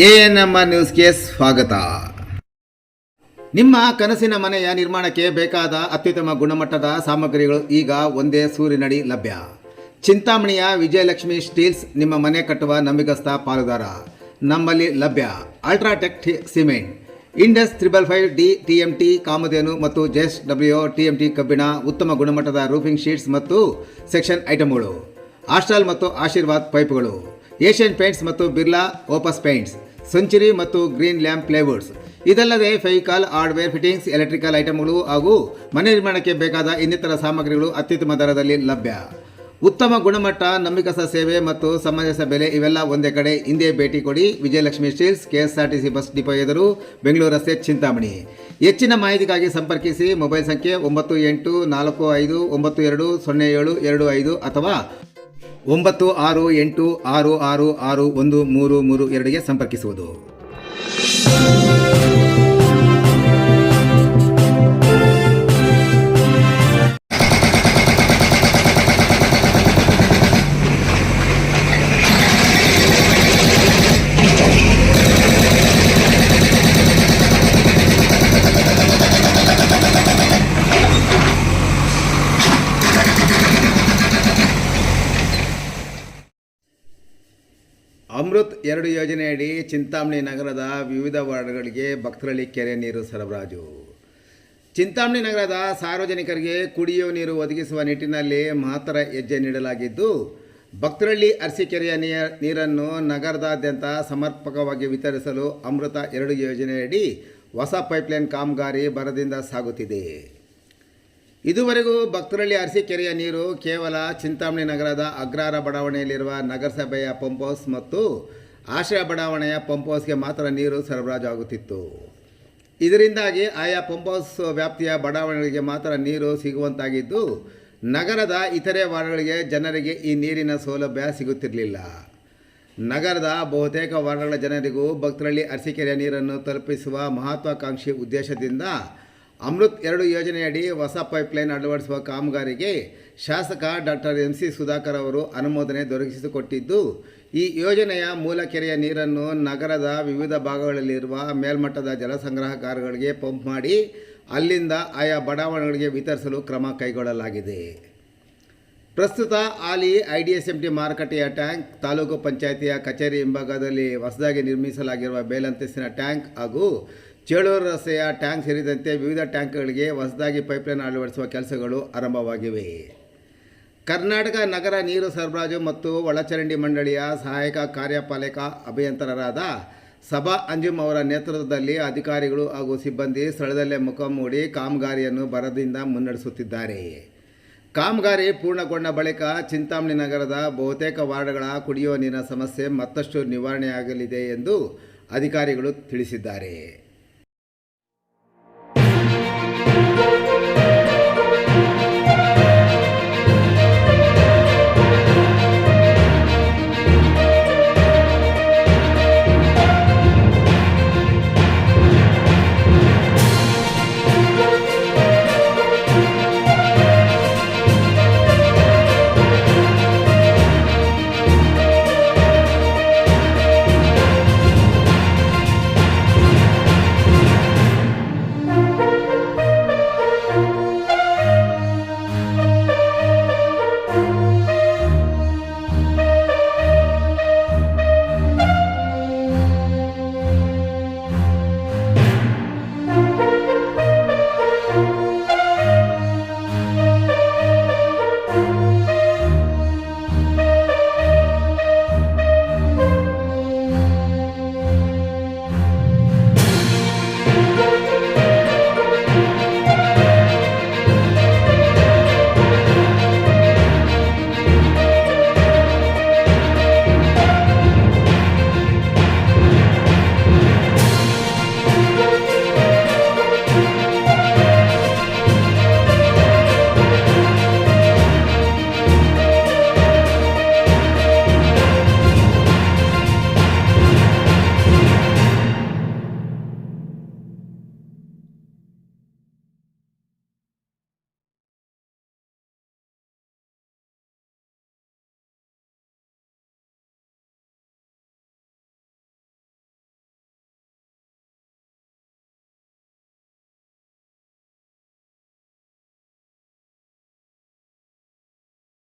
ANM ನ್ಯೂಸ್ಗೆ ಸ್ವಾಗತ. ನಿಮ್ಮ ಕನಸಿನ ಮನೆಯ ನಿರ್ಮಾಣಕ್ಕೆ ಬೇಕಾದ ಅತ್ಯುತ್ತಮ ಗುಣಮಟ್ಟದ ಸಾಮಗ್ರಿಗಳು ಈಗ ಒಂದೇ ಸೂರಿನಡಿ ಲಭ್ಯ. ಚಿಂತಾಮಣಿಯ ವಿಜಯಲಕ್ಷ್ಮಿ ಸ್ಟೀಲ್ಸ್ ನಿಮ್ಮ ಮನೆ ಕಟ್ಟುವ ನಂಬಿಕಸ್ಥ ಪಾಲುದಾರ. ನಮ್ಮಲ್ಲಿ ಲಭ್ಯ UltraTech cement, Indus 555D TMT ಕಾಮಧೇನು ಮತ್ತು JSW TMT ಕಬ್ಬಿಣ, ಉತ್ತಮ ಗುಣಮಟ್ಟದ ರೂಫಿಂಗ್ ಶೀಟ್ಸ್ ಮತ್ತು ಸೆಕ್ಷನ್ ಐಟಮ್ಗಳು, ಆಸ್ಟ್ರಾಲ್ ಮತ್ತು ಆಶೀರ್ವಾದ್ ಪೈಪ್ಗಳು, ಏಷ್ಯನ್ ಪೇಂಟ್ಸ್ ಮತ್ತು ಬಿರ್ಲಾ ಓಪಸ್ ಪೇಂಟ್ಸ್, ಸೆಂಚುರಿ ಮತ್ತು ಗ್ರೀನ್ ಲ್ಯಾಂಪ್ ಪ್ಲೇವುಡ್ಸ್. ಇದಲ್ಲದೆ ಫೆವಿಕಾಲ್, ಹಾರ್ಡ್ವೇರ್, ಫಿಟ್ಟಿಂಗ್ಸ್, ಎಲೆಕ್ಟ್ರಿಕಲ್ ಐಟಮ್ಗಳು ಹಾಗೂ ಮನೆ ನಿರ್ಮಾಣಕ್ಕೆ ಬೇಕಾದ ಇನ್ನಿತರ ಸಾಮಗ್ರಿಗಳು ಅತ್ಯುತ್ತಮ ದರದಲ್ಲಿ ಲಭ್ಯ. ಉತ್ತಮ ಗುಣಮಟ್ಟ, ನಂಬಿಕಸ್ಥ ಸೇವೆ ಮತ್ತು ಸಮಂಜಸ ಬೆಲೆ ಇವೆಲ್ಲ ಒಂದೇ ಕಡೆ. ಹಿಂದೆ ಭೇಟಿ ಕೊಡಿ. Vijayalakshmi steels, KSRTC bus depot ಎದುರು, ಬೆಂಗಳೂರು ರಸ್ತೆ, ಚಿಂತಾಮಣಿ. ಹೆಚ್ಚಿನ ಮಾಹಿತಿಗಾಗಿ ಸಂಪರ್ಕಿಸಿ. ಮೊಬೈಲ್ ಸಂಖ್ಯೆ 9845292075 ಅಥವಾ 9686666132ಗೆ ಸಂಪರ್ಕಿಸುವುದು. ಅಮೃತ್ 2 ಯೋಜನೆಯಡಿ ಚಿಂತಾಮಣಿ ನಗರದ ವಿವಿಧ ವಾರ್ಡ್ಗಳಿಗೆ ಭಕ್ತರಳ್ಳಿ ಕೆರೆ ನೀರು ಸರಬರಾಜು. ಚಿಂತಾಮಣಿ ನಗರದ ಸಾರ್ವಜನಿಕರಿಗೆ ಕುಡಿಯುವ ನೀರು ಒದಗಿಸುವ ನಿಟ್ಟಿನಲ್ಲಿ ಮಹತ್ತರ ಹೆಜ್ಜೆ ನೀಡಲಾಗಿದ್ದು, ಭಕ್ತರಳ್ಳಿ ಅರಸೀಕೆರೆಯ ನೀರನ್ನು ನಗರದಾದ್ಯಂತ ಸಮರ್ಪಕವಾಗಿ ವಿತರಿಸಲು ಅಮೃತ 2 ಯೋಜನೆಯಡಿ ಹೊಸ ಪೈಪ್ಲೈನ್ ಕಾಮಗಾರಿ ಭರದಿಂದ ಸಾಗುತ್ತಿದೆ. ಇದುವರೆಗೂ ಭಕ್ತರಳ್ಳಿ ಅರಸೀಕೆರೆಯ ನೀರು ಕೇವಲ ಚಿಂತಾಮಣಿ ನಗರದ ಅಗ್ರಹಾರ ಬಡಾವಣೆಯಲ್ಲಿರುವ ನಗರಸಭೆಯ ಪಂಪ್ ಹೌಸ್ ಮತ್ತು ಆಶ್ರಯ ಬಡಾವಣೆಯ ಪಂಪ್ ಹೌಸ್ಗೆ ಮಾತ್ರ ನೀರು ಸರಬರಾಜು ಆಗುತ್ತಿತ್ತು. ಇದರಿಂದಾಗಿ ಆಯಾ ಪಂಪ್ ಹೌಸ್ ವ್ಯಾಪ್ತಿಯ ಬಡಾವಣೆಗಳಿಗೆ ಮಾತ್ರ ನೀರು ಸಿಗುವಂತಾಗಿದ್ದು, ನಗರದ ಇತರೆ ವಾರ್ಡ್ಗಳಿಗೆ ಜನರಿಗೆ ಈ ನೀರಿನ ಸೌಲಭ್ಯ ಸಿಗುತ್ತಿರಲಿಲ್ಲ. ನಗರದ ಬಹುತೇಕ ವಾರ್ಡ್ಗಳ ಜನರಿಗೂ ಭಕ್ತರಳ್ಳಿ ಅರಸೀಕೆರೆಯ ನೀರನ್ನು ತಲುಪಿಸುವ ಮಹತ್ವಾಕಾಂಕ್ಷಿ ಉದ್ದೇಶದಿಂದ ಅಮೃತ್ 2 ಯೋಜನೆಯಡಿ ಹೊಸ ಪೈಪ್ಲೈನ್ ಅಳವಡಿಸುವ ಕಾಮಗಾರಿಗೆ ಶಾಸಕ ಡಾಕ್ಟರ್ MC ಸುಧಾಕರ್ ಅವರು ಅನುಮೋದನೆ ದೊರಕಿಸಿಕೊಟ್ಟಿದ್ದು, ಈ ಯೋಜನೆಯ ಮೂಲ ಕೆರೆಯ ನೀರನ್ನು ನಗರದ ವಿವಿಧ ಭಾಗಗಳಲ್ಲಿರುವ ಮೇಲ್ಮಟ್ಟದ ಜಲಸಂಗ್ರಹಕಾರಗಳಿಗೆ ಪಂಪ್ ಮಾಡಿ ಅಲ್ಲಿಂದ ಆಯಾ ಬಡಾವಣೆಗಳಿಗೆ ವಿತರಿಸಲು ಕ್ರಮ ಕೈಗೊಳ್ಳಲಾಗಿದೆ. ಪ್ರಸ್ತುತ ಹಾಲಿ IDSMT ಮಾರುಕಟ್ಟೆಯ ಟ್ಯಾಂಕ್, ತಾಲೂಕು ಪಂಚಾಯಿತಿಯ ಕಚೇರಿ ಹಿಂಭಾಗದಲ್ಲಿ ಹೊಸದಾಗಿ ನಿರ್ಮಿಸಲಾಗಿರುವ ಮೇಲಂತಸ್ತಿನ ಟ್ಯಾಂಕ್ ಹಾಗೂ ಚೇಳೂರು ರಸ್ತೆಯ ಟ್ಯಾಂಕ್ ಸೇರಿದಂತೆ ವಿವಿಧ ಟ್ಯಾಂಕ್ಗಳಿಗೆ ಹೊಸದಾಗಿ ಪೈಪ್ಲೈನ್ ಅಳವಡಿಸುವ ಕೆಲಸಗಳು ಆರಂಭವಾಗಿವೆ. ಕರ್ನಾಟಕ ನಗರ ನೀರು ಸರಬರಾಜು ಮತ್ತು ಒಳಚರಂಡಿ ಮಂಡಳಿಯ ಸಹಾಯಕ ಕಾರ್ಯಪಾಲಕ ಅಭಿಯಂತರರಾದ ಸಭಾ ಅಂಜುಮ್ ಅವರ ನೇತೃತ್ವದಲ್ಲಿ ಅಧಿಕಾರಿಗಳು ಹಾಗೂ ಸಿಬ್ಬಂದಿ ಸ್ಥಳದಲ್ಲೇ ಮುಖ ಮೂಡಿ ಕಾಮಗಾರಿಯನ್ನು ಭರದಿಂದ ಮುನ್ನಡೆಸುತ್ತಿದ್ದಾರೆ. ಕಾಮಗಾರಿ ಪೂರ್ಣಗೊಂಡ ಬಳಿಕ ಚಿಂತಾಮಣಿ ನಗರದ ಬಹುತೇಕ ವಾರ್ಡ್ಗಳ ಕುಡಿಯುವ ನೀರಿನ ಸಮಸ್ಯೆ ಮತ್ತಷ್ಟು ನಿವಾರಣೆಯಾಗಲಿದೆ ಎಂದು ಅಧಿಕಾರಿಗಳು ತಿಳಿಸಿದ್ದಾರೆ.